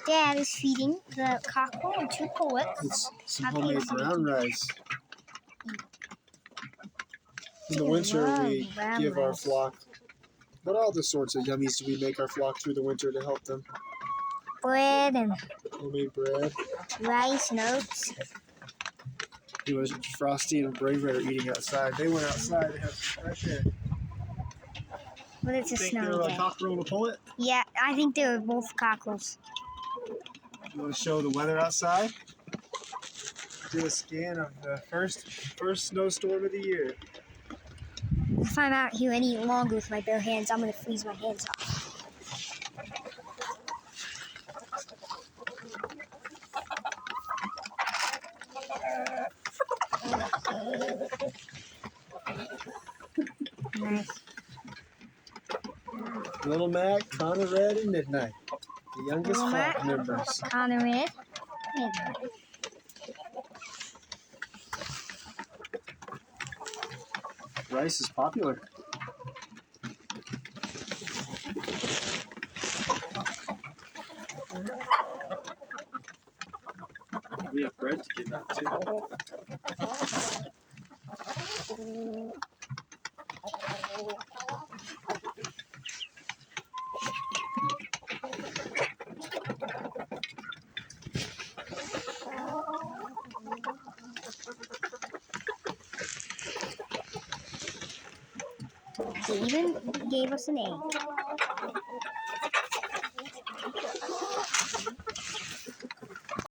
Dad is feeding the cockerel and 2 pullets. It's some homemade brown rice. In the winter, we give our flock. What other sorts of yummies do we make our flock through the winter to help them? Bread and Homemade bread. rice and oats. It was Frosty and Brave Red are eating outside. They went outside to have some fresh air. But it's a Think snowy they're a day. cockerel and a pullet? Yeah, I think they were both cockerels. You want to show the weather outside? Do a scan of the first snowstorm of the year. If I'm out here any longer with my bare hands, I'm going to freeze my hands off. Nice. Little Mac, Connor Red, and Midnight. The youngest Little flock Mac, members. Connor Red, Midnight. Rice is popular. We have bread to give out too. They even gave us an egg.